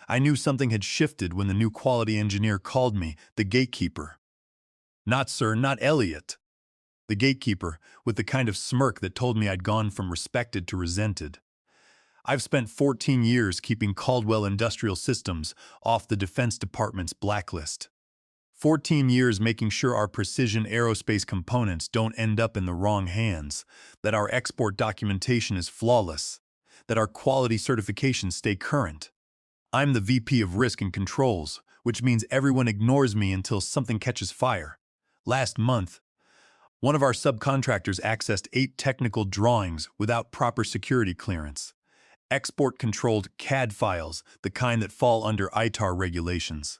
I knew something had shifted when the new quality engineer called me the gatekeeper. Not sir, not Elliot. The gatekeeper, with the kind of smirk that told me I'd gone from respected to resented. I've spent 14 years keeping Caldwell Industrial Systems off the Defense Department's blacklist. 14 years making sure our precision aerospace components don't end up in the wrong hands, that our export documentation is flawless, that our quality certifications stay current. I'm the VP of Risk and Controls, which means everyone ignores me until something catches fire. Last month, one of our subcontractors accessed 8 technical drawings without proper security clearance. Export-controlled CAD files, the kind that fall under ITAR regulations.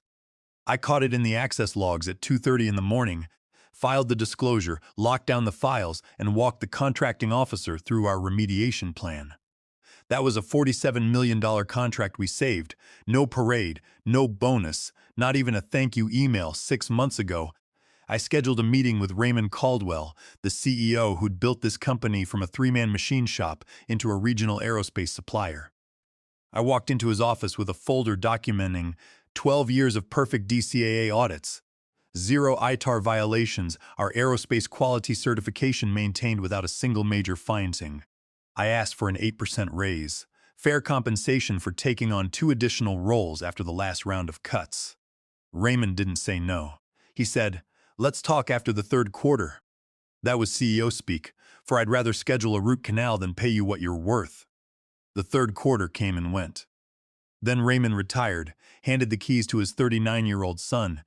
I caught it in the access logs at 2:30 in the morning, filed the disclosure, locked down the files, and walked the contracting officer through our remediation plan. That was a $47 million contract we saved. No parade, no bonus, not even a thank you email 6 months ago. I scheduled a meeting with Raymond Caldwell, the CEO who'd built this company from a 3-man machine shop into a regional aerospace supplier. I walked into his office with a folder documenting 12 years of perfect DCAA audits, 0 ITAR violations, our aerospace quality certification maintained without a single major finding. I asked for an 8% raise, fair compensation for taking on 2 additional roles after the last round of cuts. Raymond didn't say no. He said, "Let's talk after the 3rd quarter." That was CEO speak, for I'd rather schedule a root canal than pay you what you're worth. The 3rd quarter came and went. Then Raymond retired, handed the keys to his 39-year-old son,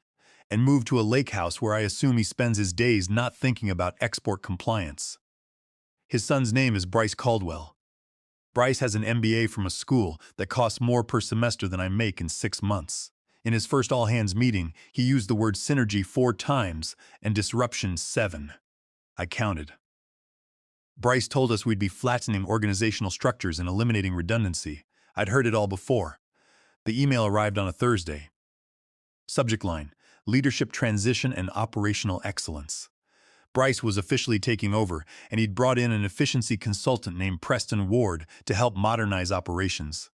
and moved to a lake house where I assume he spends his days not thinking about export compliance. His son's name is Bryce Caldwell. Bryce has an MBA from a school that costs more per semester than I make in 6 months. In his first all-hands meeting, he used the word synergy 4 times and disruption 7. I counted. Bryce told us we'd be flattening organizational structures and eliminating redundancy. I'd heard it all before. The email arrived on a Thursday. Subject line: Leadership Transition and Operational Excellence. Bryce was officially taking over, and he'd brought in an efficiency consultant named Preston Ward to help modernize operations.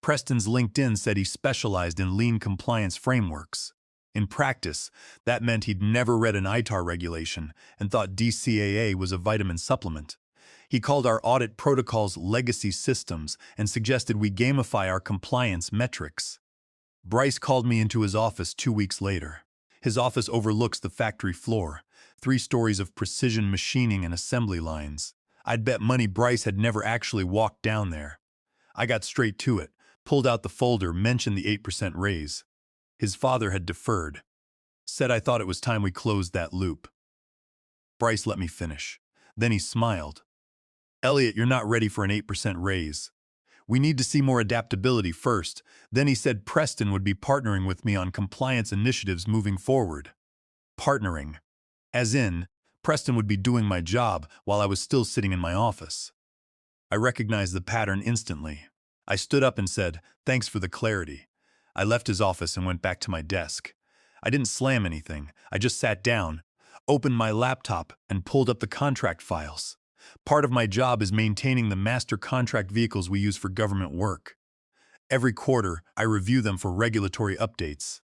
Preston's LinkedIn said he specialized in lean compliance frameworks. In practice, that meant he'd never read an ITAR regulation and thought DCAA was a vitamin supplement. He called our audit protocols legacy systems and suggested we gamify our compliance metrics. Bryce called me into his office 2 weeks later. His office overlooks the factory floor, 3 stories of precision machining and assembly lines. I'd bet money Bryce had never actually walked down there. I got straight to it, pulled out the folder, mentioned the 8% raise. His father had deferred. Said I thought it was time we closed that loop. Bryce let me finish. Then he smiled. "Elliot, you're not ready for an 8% raise. We need to see more adaptability first." Then he said Preston would be partnering with me on compliance initiatives moving forward. Partnering. As in, Preston would be doing my job while I was still sitting in my office. I recognized the pattern instantly. I stood up and said, "Thanks for the clarity." I left his office and went back to my desk. I didn't slam anything. I just sat down, opened my laptop, and pulled up the contract files. Part of my job is maintaining the master contract vehicles we use for government work. Every quarter, I review them for regulatory updates.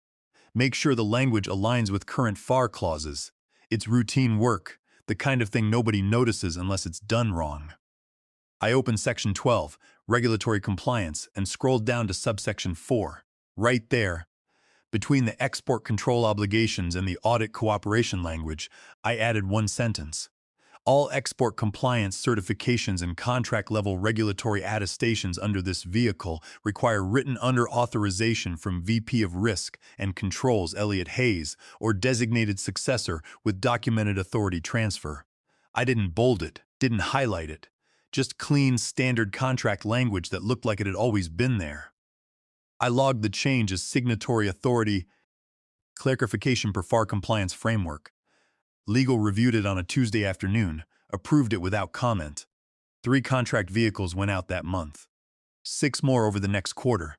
Make sure the language aligns with current FAR clauses. It's routine work, the kind of thing nobody notices unless it's done wrong. I opened Section 12, Regulatory Compliance, and scrolled down to Subsection 4. Right there, between the export control obligations and the audit cooperation language, I added 1 sentence. All export compliance certifications and contract-level regulatory attestations under this vehicle require written under authorization from VP of Risk and Controls Elliot Hayes or designated successor with documented authority transfer. I didn't bold it, didn't highlight it. Just clean, standard contract language that looked like it had always been there. I logged the change as signatory authority, clarification per FAR compliance framework. Legal reviewed it on a Tuesday afternoon, approved it without comment. 3 contract vehicles went out that month. 6 more over the next quarter.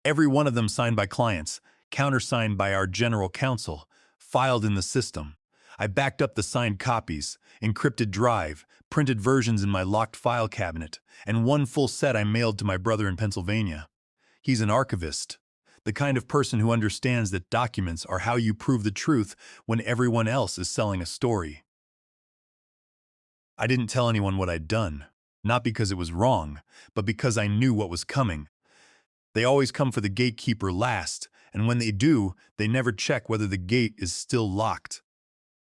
Every one of them signed by clients, countersigned by our general counsel, filed in the system. I backed up the signed copies, encrypted drive, printed versions in my locked file cabinet, and 1 full set I mailed to my brother in Pennsylvania. He's an archivist. The kind of person who understands that documents are how you prove the truth when everyone else is selling a story. I didn't tell anyone what I'd done, not because it was wrong, but because I knew what was coming. They always come for the gatekeeper last, and when they do, they never check whether the gate is still locked.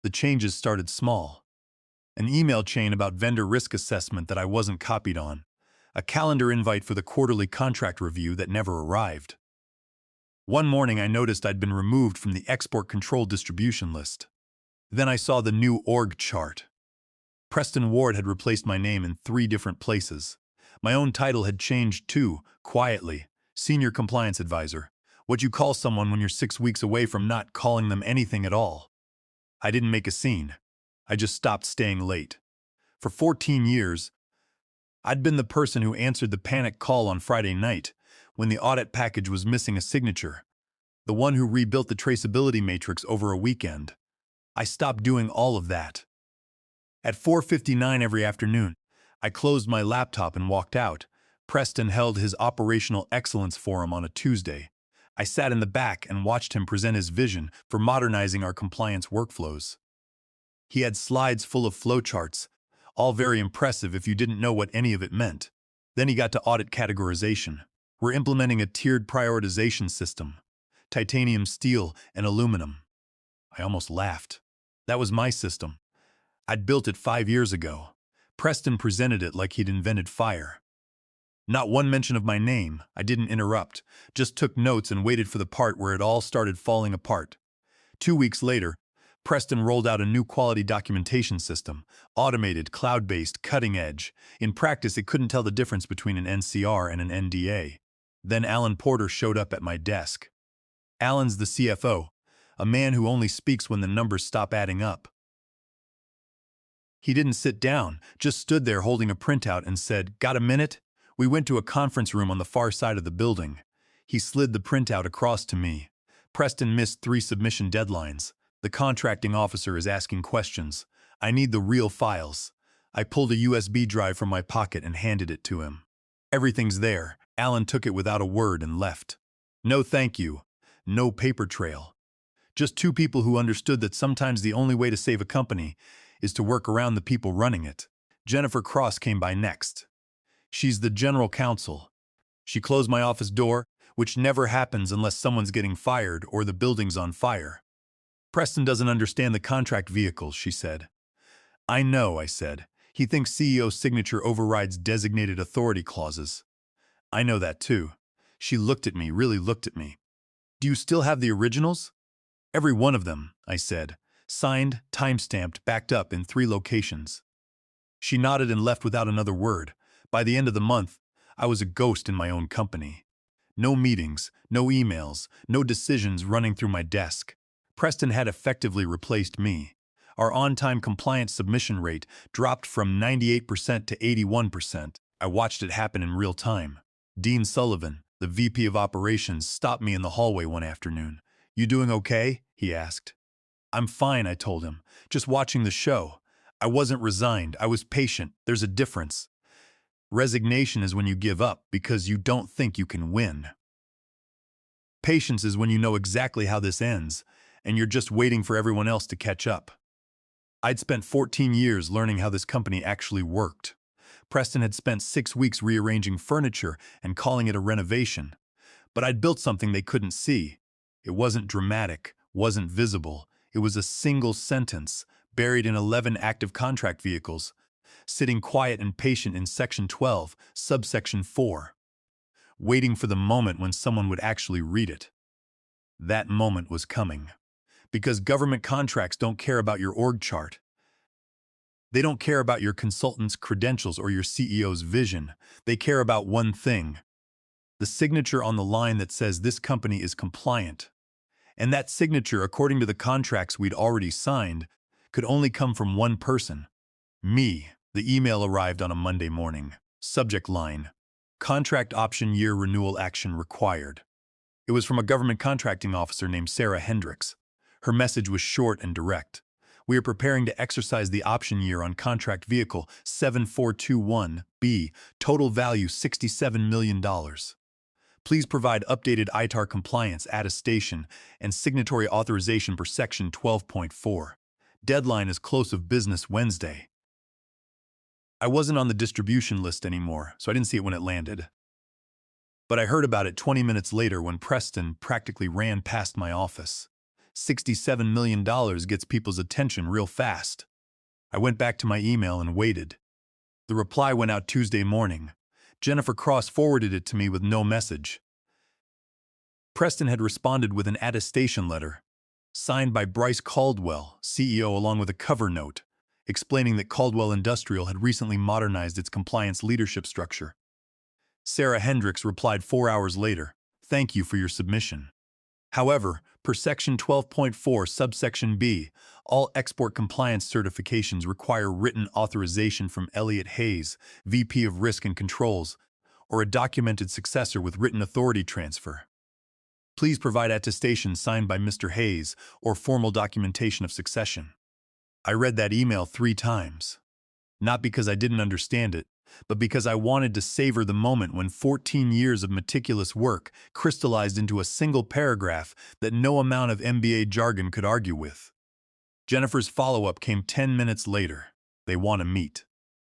The changes started small. An email chain about vendor risk assessment that I wasn't copied on. A calendar invite for the quarterly contract review that never arrived. One morning I noticed I'd been removed from the export control distribution list. Then I saw the new org chart. Preston Ward had replaced my name in 3 different places. My own title had changed too, quietly. Senior Compliance Advisor. What you call someone when you're 6 weeks away from not calling them anything at all. I didn't make a scene. I just stopped staying late. For 14 years, I'd been the person who answered the panic call on Friday night when the audit package was missing a signature. The one who rebuilt the traceability matrix over a weekend. I stopped doing all of that. At 4:59 every afternoon, I closed my laptop and walked out. Preston held his Operational Excellence Forum on a Tuesday. I sat in the back and watched him present his vision for modernizing our compliance workflows. He had slides full of flowcharts, all very impressive if you didn't know what any of it meant. Then he got to audit categorization. We're implementing a tiered prioritization system. Titanium, steel, and aluminum. I almost laughed. That was my system. I'd built it 5 years ago. Preston presented it like he'd invented fire. Not one mention of my name. I didn't interrupt, just took notes and waited for the part where it all started falling apart. 2 weeks later, Preston rolled out a new quality documentation system, automated, cloud-based, cutting-edge. In practice, it couldn't tell the difference between an NCR and an NDA. Then Alan Porter showed up at my desk. Alan's the CFO, a man who only speaks when the numbers stop adding up. He didn't sit down, just stood there holding a printout and said, "Got a minute?" We went to a conference room on the far side of the building. He slid the printout across to me. Preston missed 3 submission deadlines. The contracting officer is asking questions. I need the real files. I pulled a USB drive from my pocket and handed it to him. Everything's there. Alan took it without a word and left. No thank you. No paper trail. Just 2 people who understood that sometimes the only way to save a company is to work around the people running it. Jennifer Cross came by next. She's the general counsel. She closed my office door, which never happens unless someone's getting fired or the building's on fire. Preston doesn't understand the contract vehicles, she said. I know, I said. He thinks CEO signature overrides designated authority clauses. I know that too. She looked at me, really looked at me. Do you still have the originals? Every one of them, I said. Signed, time-stamped, backed up in 3 locations. She nodded and left without another word. By the end of the month, I was a ghost in my own company. No meetings, no emails, no decisions running through my desk. Preston had effectively replaced me. Our on-time compliance submission rate dropped from 98% to 81%. I watched it happen in real time. Dean Sullivan, the VP of Operations, stopped me in the hallway one afternoon. You doing okay? He asked. I'm fine, I told him. Just watching the show. I wasn't resigned. I was patient. There's a difference. Resignation is when you give up because you don't think you can win. Patience is when you know exactly how this ends, and you're just waiting for everyone else to catch up. I'd spent 14 years learning how this company actually worked. Preston had spent 6 weeks rearranging furniture and calling it a renovation. But I'd built something they couldn't see. It wasn't dramatic, wasn't visible. It was a single sentence, buried in 11 active contract vehicles, sitting quiet and patient in Section 12, Subsection 4, waiting for the moment when someone would actually read it. That moment was coming. Because government contracts don't care about your org chart. They don't care about your consultant's credentials or your CEO's vision. They care about one thing: the signature on the line that says this company is compliant. And that signature, according to the contracts we'd already signed, could only come from one person. Me. The email arrived on a Monday morning. Subject line: Contract option year renewal action required. It was from a government contracting officer named Sarah Hendricks. Her message was short and direct. We are preparing to exercise the option year on contract vehicle 7421B, total value $67 million. Please provide updated ITAR compliance attestation and signatory authorization per Section 12.4. Deadline is close of business Wednesday. I wasn't on the distribution list anymore, so I didn't see it when it landed. But I heard about it 20 minutes later when Preston practically ran past my office. $67 million gets people's attention real fast. I went back to my email and waited. The reply went out Tuesday morning. Jennifer Cross forwarded it to me with no message. Preston had responded with an attestation letter, signed by Bryce Caldwell, CEO, along with a cover note, explaining that Caldwell Industrial had recently modernized its compliance leadership structure. Sarah Hendricks replied 4 hours later, "Thank you for your submission. However, per Section 12.4 subsection B, all export compliance certifications require written authorization from Elliott Hayes, VP of Risk and Controls, or a documented successor with written authority transfer. Please provide attestation signed by Mr. Hayes or formal documentation of succession." I read that email 3 times. Not because I didn't understand it, but because I wanted to savor the moment when 14 years of meticulous work crystallized into a single paragraph that no amount of MBA jargon could argue with. Jennifer's follow-up came 10 minutes later. "They want to meet."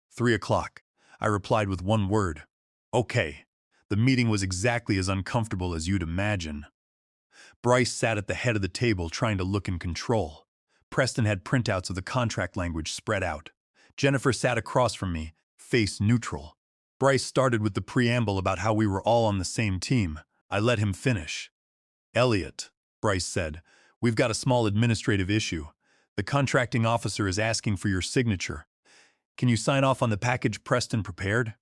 3 o'clock. I replied with one word. "Okay." The meeting was exactly as uncomfortable as you'd imagine. Bryce sat at the head of the table trying to look in control. Preston had printouts of the contract language spread out. Jennifer sat across from me, face neutral. Bryce started with the preamble about how we were all on the same team. I let him finish. "Elliott," Bryce said, "we've got a small administrative issue. The contracting officer is asking for your signature. Can you sign off on the package Preston prepared?"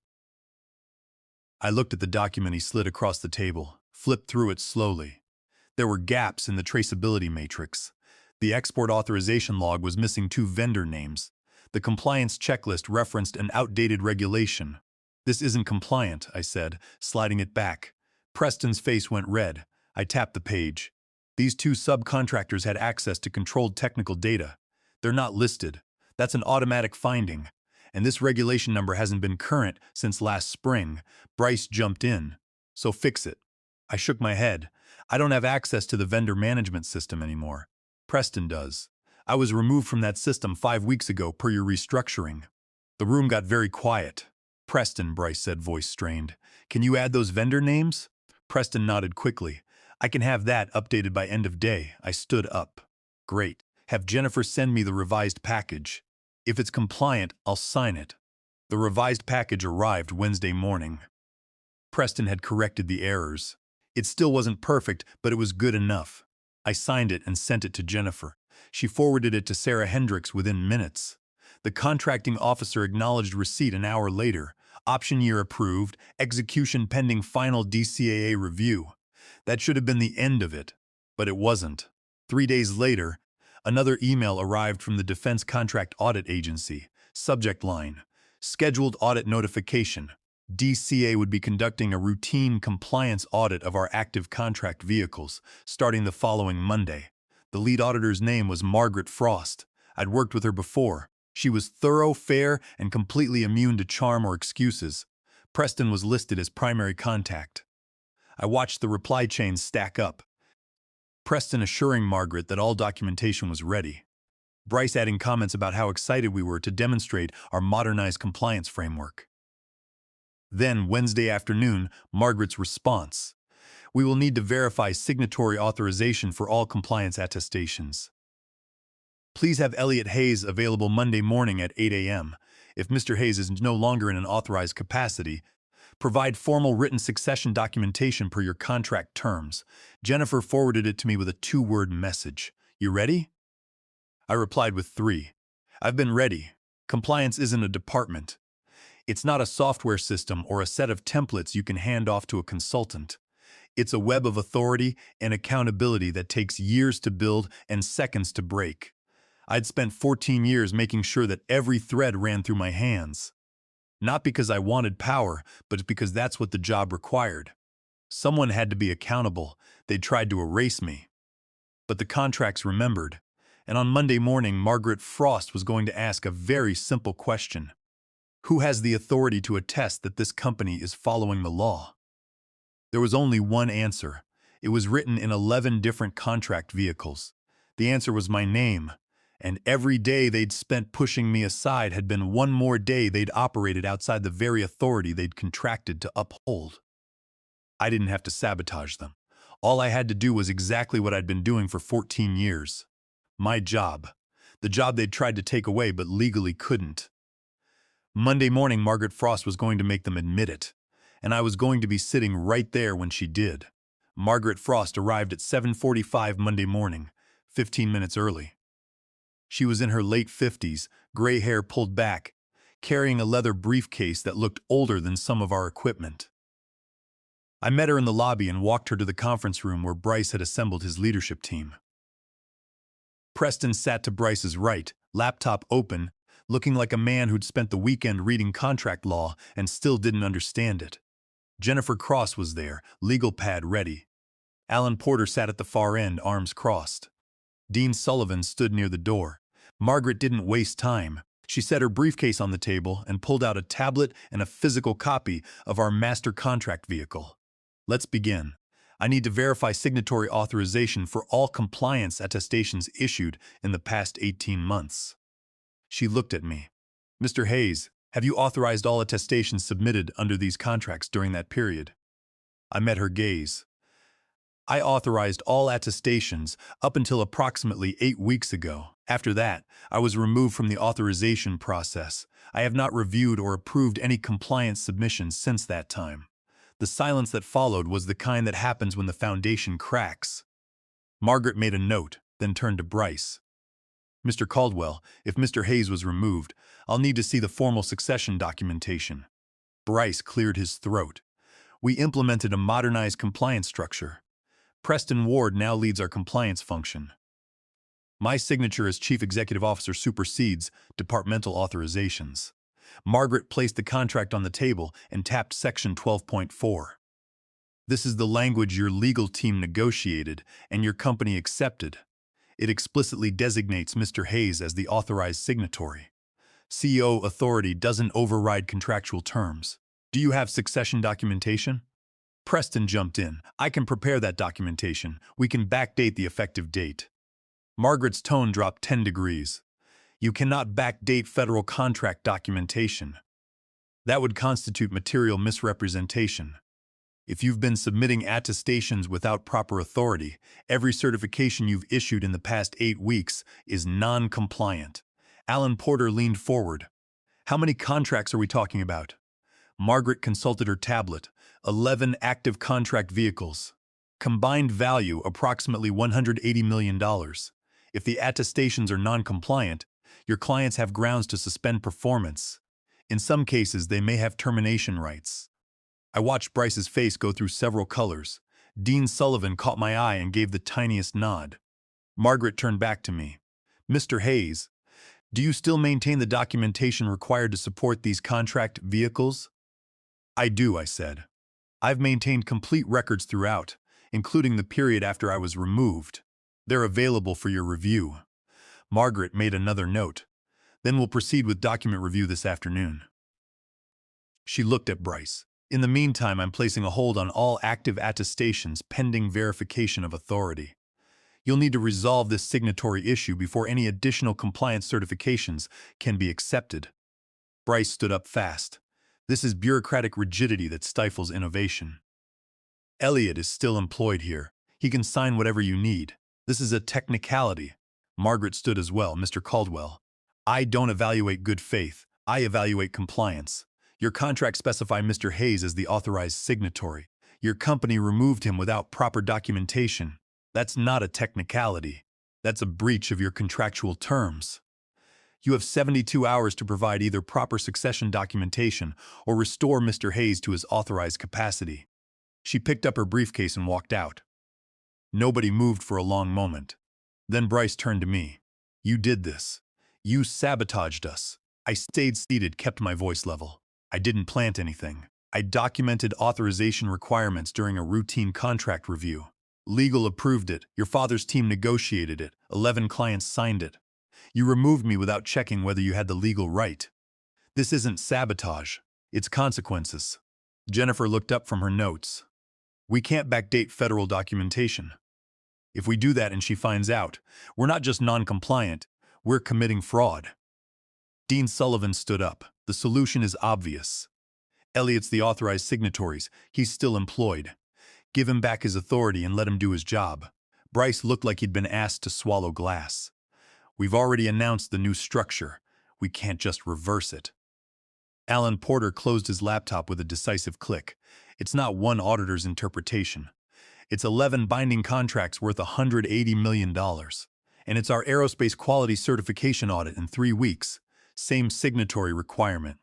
I looked at the document he slid across the table, flipped through it slowly. There were gaps in the traceability matrix. The export authorization log was missing 2 vendor names. The compliance checklist referenced an outdated regulation. "This isn't compliant," I said, sliding it back. Preston's face went red. I tapped the page. "These 2 subcontractors had access to controlled technical data. They're not listed. That's an automatic finding. And this regulation number hasn't been current since last spring." Bryce jumped in. "So fix it." I shook my head. "I don't have access to the vendor management system anymore. Preston does. I was removed from that system 5 weeks ago per your restructuring." The room got very quiet. "Preston," Bryce said, voice strained, "can you add those vendor names?" Preston nodded quickly. "I can have that updated by end of day." I stood up. "Great. Have Jennifer send me the revised package. If it's compliant, I'll sign it." The revised package arrived Wednesday morning. Preston had corrected the errors. It still wasn't perfect, but it was good enough. I signed it and sent it to Jennifer. She forwarded it to Sarah Hendricks within minutes. The contracting officer acknowledged receipt an hour later. "Option year approved, execution pending final DCAA review." That should have been the end of it, but it wasn't. 3 days later, another email arrived from the Defense Contract Audit Agency. Subject line: "Scheduled audit notification. DCA would be conducting a routine compliance audit of our active contract vehicles, starting the following Monday." The lead auditor's name was Margaret Frost. I'd worked with her before. She was thorough, fair, and completely immune to charm or excuses. Preston was listed as primary contact. I watched the reply chains stack up. Preston assuring Margaret that all documentation was ready. Bryce adding comments about how excited we were to demonstrate our modernized compliance framework. Then, Wednesday afternoon, Margaret's response: "We will need to verify signatory authorization for all compliance attestations. Please have Elliott Hayes available Monday morning at 8 a.m. If Mr. Hayes is no longer in an authorized capacity, provide formal written succession documentation per your contract terms." Jennifer forwarded it to me with a 2-word message. "You ready?" I replied with 3. "I've been ready. Compliance isn't a department. It's not a software system or a set of templates you can hand off to a consultant. It's a web of authority and accountability that takes years to build and seconds to break." I'd spent 14 years making sure that every thread ran through my hands. Not because I wanted power, but because that's what the job required. Someone had to be accountable. They'd tried to erase me. But the contracts remembered. And on Monday morning, Margaret Frost was going to ask a very simple question: who has the authority to attest that this company is following the law? There was only one answer. It was written in 11 different contract vehicles. The answer was my name, and every day they'd spent pushing me aside had been one more day they'd operated outside the very authority they'd contracted to uphold. I didn't have to sabotage them. All I had to do was exactly what I'd been doing for 14 years. My job. The job they'd tried to take away but legally couldn't. Monday morning, Margaret Frost was going to make them admit it, and I was going to be sitting right there when she did. Margaret Frost arrived at 7:45 Monday morning, 15 minutes early. She was in her late 50s, gray hair pulled back, carrying a leather briefcase that looked older than some of our equipment. I met her in the lobby and walked her to the conference room where Bryce had assembled his leadership team. Preston sat to Bryce's right, laptop open, looking like a man who'd spent the weekend reading contract law and still didn't understand it. Jennifer Cross was there, legal pad ready. Alan Porter sat at the far end, arms crossed. Dean Sullivan stood near the door. Margaret didn't waste time. She set her briefcase on the table and pulled out a tablet and a physical copy of our master contract vehicle. Let's begin. I need to verify signatory authorization for all compliance attestations issued in the past 18 months. She looked at me. Mr. Hayes, have you authorized all attestations submitted under these contracts during that period? I met her gaze. I authorized all attestations up until approximately 8 weeks ago. After that, I was removed from the authorization process. I have not reviewed or approved any compliance submissions since that time. The silence that followed was the kind that happens when the foundation cracks. Margaret made a note, then turned to Bryce. Mr. Caldwell, if Mr. Hayes was removed, I'll need to see the formal succession documentation. Bryce cleared his throat. We implemented a modernized compliance structure. Preston Ward now leads our compliance function. My signature as Chief Executive Officer supersedes departmental authorizations. Margaret placed the contract on the table and tapped Section 12.4. This is the language your legal team negotiated and your company accepted. It explicitly designates Mr. Hayes as the authorized signatory. CEO authority doesn't override contractual terms. Do you have succession documentation? Preston jumped in. I can prepare that documentation. We can backdate the effective date. Margaret's tone dropped 10 degrees. You cannot backdate federal contract documentation. That would constitute material misrepresentation. If you've been submitting attestations without proper authority, every certification you've issued in the past 8 weeks is non-compliant. Alan Porter leaned forward. How many contracts are we talking about? Margaret consulted her tablet. 11 active contract vehicles. Combined value approximately $180 million. If the attestations are non-compliant, your clients have grounds to suspend performance. In some cases, they may have termination rights. I watched Bryce's face go through several colors. Dean Sullivan caught my eye and gave the tiniest nod. Margaret turned back to me. Mr. Hayes, do you still maintain the documentation required to support these contract vehicles? I do, I said. I've maintained complete records throughout, including the period after I was removed. They're available for your review. Margaret made another note. Then we'll proceed with document review this afternoon. She looked at Bryce. In the meantime, I'm placing a hold on all active attestations pending verification of authority. You'll need to resolve this signatory issue before any additional compliance certifications can be accepted. Bryce stood up fast. This is bureaucratic rigidity that stifles innovation. Elliot is still employed here. He can sign whatever you need. This is a technicality. Margaret stood as well. Mr. Caldwell, I don't evaluate good faith. I evaluate compliance. Your contract specifies Mr. Hayes as the authorized signatory. Your company removed him without proper documentation. That's not a technicality. That's a breach of your contractual terms. You have 72 hours to provide either proper succession documentation or restore Mr. Hayes to his authorized capacity. She picked up her briefcase and walked out. Nobody moved for a long moment. Then Bryce turned to me. You did this. You sabotaged us. I stayed seated, kept my voice level. I didn't plant anything. I documented authorization requirements during a routine contract review. Legal approved it. Your father's team negotiated it. 11 clients signed it. You removed me without checking whether you had the legal right. This isn't sabotage. It's consequences. Jennifer looked up from her notes. We can't backdate federal documentation. If we do that and she finds out, we're not just non-compliant, we're committing fraud. Dean Sullivan stood up. The solution is obvious. Elliott's the authorized signatories. He's still employed. Give him back his authority and let him do his job. Bryce looked like he'd been asked to swallow glass. We've already announced the new structure. We can't just reverse it. Alan Porter closed his laptop with a decisive click. It's not one auditor's interpretation. It's 11 binding contracts worth $180 million. And it's our aerospace quality certification audit in 3 weeks. Same signatory requirement.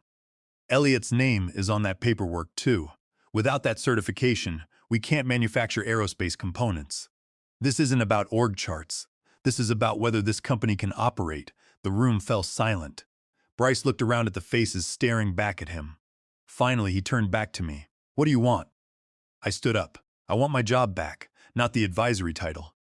Elliott's name is on that paperwork too. Without that certification, we can't manufacture aerospace components. This isn't about org charts. This is about whether this company can operate. The room fell silent. Bryce looked around at the faces staring back at him. Finally, he turned back to me. What do you want? I stood up. I want my job back, not the advisory title.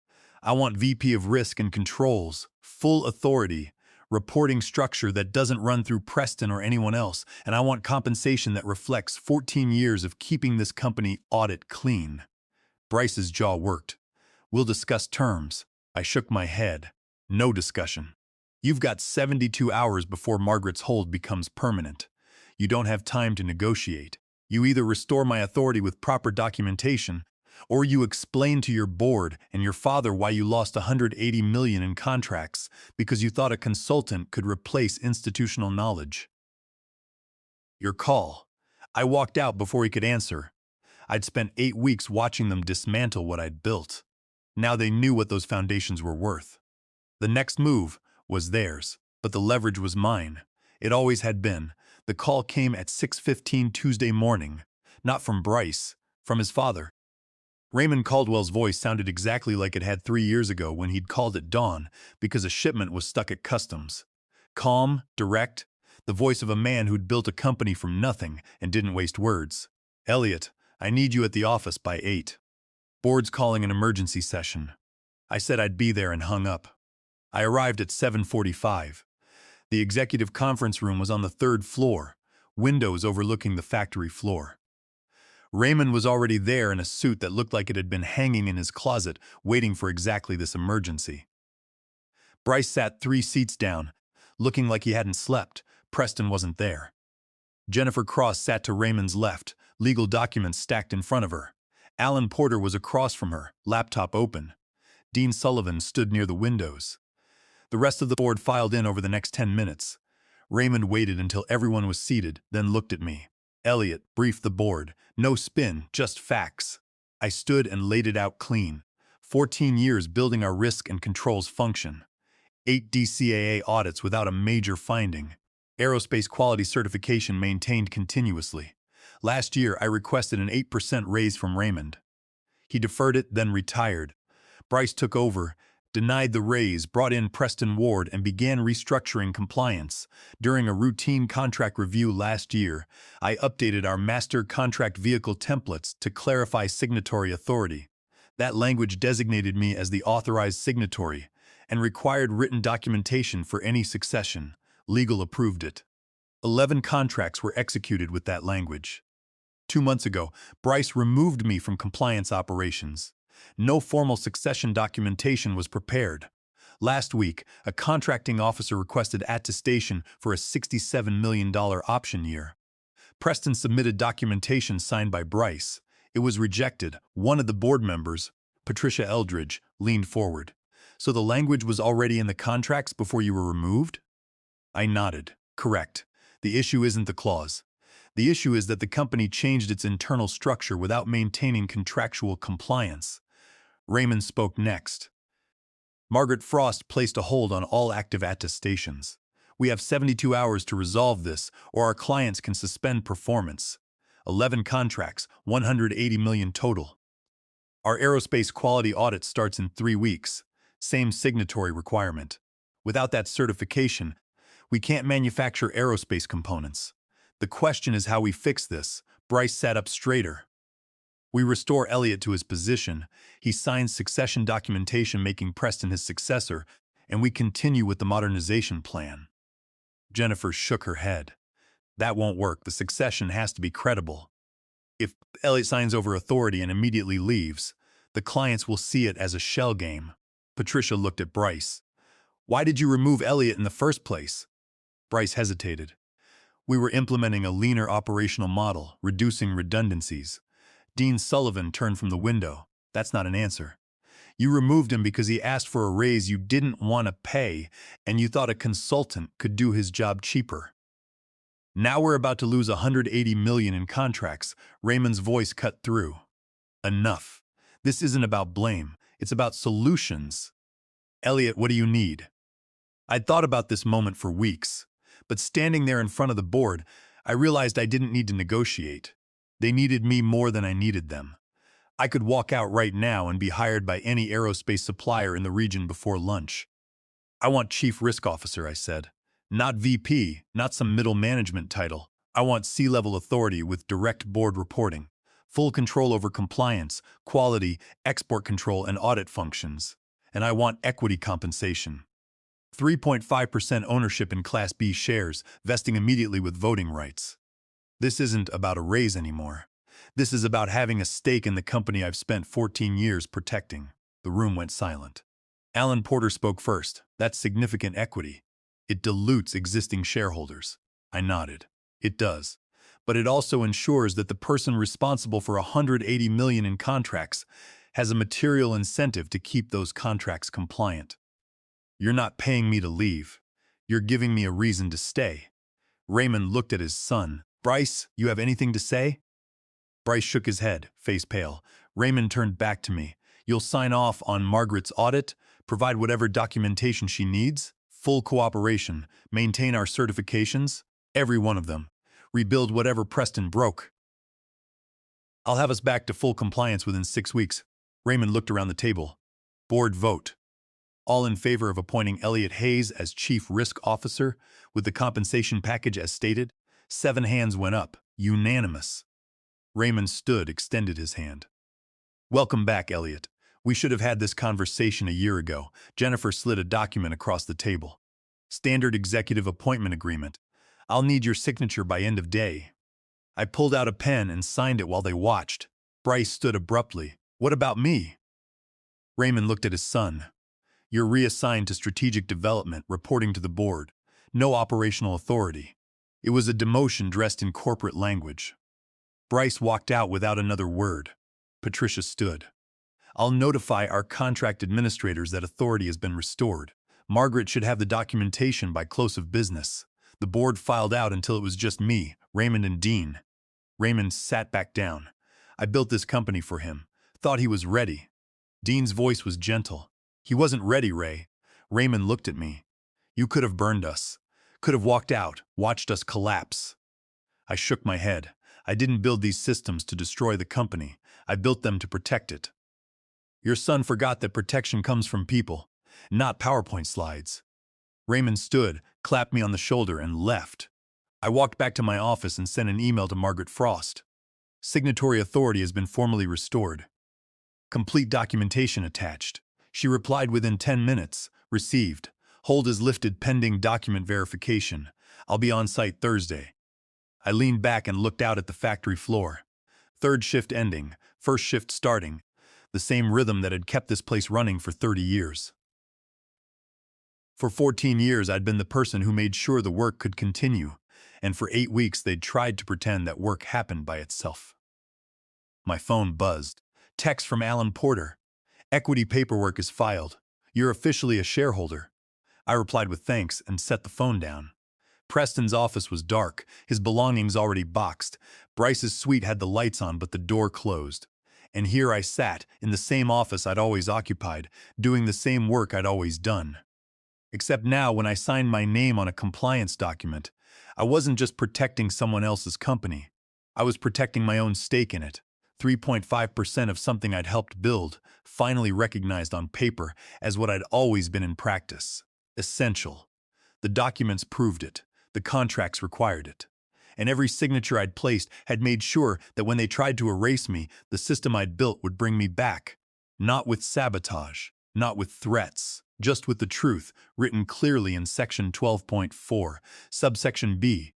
I want VP of Risk and Controls, full authority, reporting structure that doesn't run through Preston or anyone else, and I want compensation that reflects 14 years of keeping this company audit clean. Bryce's jaw worked. We'll discuss terms. I shook my head. No discussion. You've got 72 hours before Margaret's hold becomes permanent. You don't have time to negotiate. You either restore my authority with proper documentation, or you explain to your board and your father why you lost $180 million in contracts because you thought a consultant could replace institutional knowledge. Your call. I walked out before he could answer. I'd spent 8 weeks watching them dismantle what I'd built. Now they knew what those foundations were worth. The next move was theirs, but the leverage was mine. It always had been. The call came at 6:15 Tuesday morning, not from Bryce, from his father. Raymond Caldwell's voice sounded exactly like it had 3 years ago when he'd called at dawn because a shipment was stuck at customs. Calm, direct, the voice of a man who'd built a company from nothing and didn't waste words. Elliott, I need you at the office by 8. Board's calling an emergency session. I said I'd be there and hung up. I arrived at 7:45. The executive conference room was on the 3rd floor, windows overlooking the factory floor. Raymond was already there in a suit that looked like it had been hanging in his closet, waiting for exactly this emergency. Bryce sat 3 seats down, looking like he hadn't slept. Preston wasn't there. Jennifer Cross sat to Raymond's left, legal documents stacked in front of her. Alan Porter was across from her, laptop open. Dean Sullivan stood near the windows. The rest of the board filed in over the next 10 minutes. Raymond waited until everyone was seated, then looked at me. Elliott briefed the board. No spin, just facts. I stood and laid it out clean. 14 years building our risk and controls function. 8 DCAA audits without a major finding. Aerospace quality certification maintained continuously. Last year, I requested an 8% raise from Raymond. He deferred it, then retired. Bryce took over, denied the raise, brought in Preston Ward, and began restructuring compliance. During a routine contract review last year, I updated our master contract vehicle templates to clarify signatory authority. That language designated me as the authorized signatory and required written documentation for any succession. Legal approved it. 11 contracts were executed with that language. 2 months ago, Bryce removed me from compliance operations. No formal succession documentation was prepared. Last week, a contracting officer requested attestation for a $67 million option year. Preston submitted documentation signed by Bryce. It was rejected. One of the board members, Patricia Eldridge, leaned forward. So the language was already in the contracts before you were removed? I nodded. Correct. The issue isn't the clause. The issue is that the company changed its internal structure without maintaining contractual compliance. Raymond spoke next. Margaret Frost placed a hold on all active attestations. We have 72 hours to resolve this, or our clients can suspend performance. 11 contracts, $180 million total. Our aerospace quality audit starts in 3 weeks. Same signatory requirement. Without that certification, we can't manufacture aerospace components. The question is how we fix this. Bryce sat up straighter. We restore Elliott to his position. He signs succession documentation making Preston his successor, and we continue with the modernization plan. Jennifer shook her head. That won't work. The succession has to be credible. If Elliot signs over authority and immediately leaves, the clients will see it as a shell game. Patricia looked at Bryce. Why did you remove Elliot in the first place? Bryce hesitated. We were implementing a leaner operational model, reducing redundancies. Dean Sullivan turned from the window. That's not an answer. You removed him because he asked for a raise you didn't want to pay, and you thought a consultant could do his job cheaper. Now we're about to lose $180 million in contracts. Raymond's voice cut through. Enough. This isn't about blame. It's about solutions. Elliot, what do you need? I'd thought about this moment for weeks, but standing there in front of the board, I realized I didn't need to negotiate. They needed me more than I needed them. I could walk out right now and be hired by any aerospace supplier in the region before lunch. I want Chief Risk Officer, I said. Not VP, not some middle management title. I want C-level authority with direct board reporting, full control over compliance, quality, export control, and audit functions. And I want equity compensation. 3.5% ownership in Class B shares, vesting immediately with voting rights. This isn't about a raise anymore. This is about having a stake in the company I've spent 14 years protecting. The room went silent. Alan Porter spoke first. That's significant equity. It dilutes existing shareholders. I nodded. It does. But it also ensures that the person responsible for $180 million in contracts has a material incentive to keep those contracts compliant. You're not paying me to leave. You're giving me a reason to stay. Raymond looked at his son. Bryce, you have anything to say? Bryce shook his head, face pale. Raymond turned back to me. You'll sign off on Margaret's audit, provide whatever documentation she needs, full cooperation, maintain our certifications, every one of them, rebuild whatever Preston broke. I'll have us back to full compliance within 6 weeks. Raymond looked around the table. Board vote. All in favor of appointing Elliot Hayes as Chief Risk Officer with the compensation package as stated? 7 hands went up. Unanimous. Raymond stood, extended his hand. Welcome back, Elliot. We should have had this conversation a year ago. Jennifer slid a document across the table. Standard Executive Appointment Agreement. I'll need your signature by end of day. I pulled out a pen and signed it while they watched. Bryce stood abruptly. What about me? Raymond looked at his son. You're reassigned to strategic development, reporting to the board. No operational authority. It was a demotion dressed in corporate language. Bryce walked out without another word. Patricia stood. I'll notify our contract administrators that authority has been restored. Margaret should have the documentation by close of business. The board filed out until it was just me, Raymond, and Dean. Raymond sat back down. I built this company for him. Thought he was ready. Dean's voice was gentle. He wasn't ready, Ray. Raymond looked at me. You could have burned us. Could have walked out, watched us collapse. I shook my head. I didn't build these systems to destroy the company. I built them to protect it. Your son forgot that protection comes from people, not PowerPoint slides. Raymond stood, clapped me on the shoulder, and left. I walked back to my office and sent an email to Margaret Frost. Signatory authority has been formally restored. Complete documentation attached. She replied within 10 minutes. Received. Hold is lifted pending document verification. I'll be on site Thursday. I leaned back and looked out at the factory floor. Third shift ending, first shift starting. The same rhythm that had kept this place running for 30 years. For 14 years, I'd been the person who made sure the work could continue, and for 8 weeks they'd tried to pretend that work happened by itself. My phone buzzed. Text from Alan Porter. Equity paperwork is filed. You're officially a shareholder. I replied with thanks and set the phone down. Preston's office was dark, his belongings already boxed. Bryce's suite had the lights on, but the door closed. And here I sat, in the same office I'd always occupied, doing the same work I'd always done. Except now, when I signed my name on a compliance document, I wasn't just protecting someone else's company. I was protecting my own stake in it. 3.5% of something I'd helped build, finally recognized on paper as what I'd always been in practice. Essential. The documents proved it. The contracts required it. And every signature I'd placed had made sure that when they tried to erase me, the system I'd built would bring me back. Not with sabotage, not with threats, just with the truth, written clearly in Section 12.4, subsection B,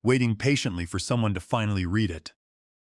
waiting patiently for someone to finally read it.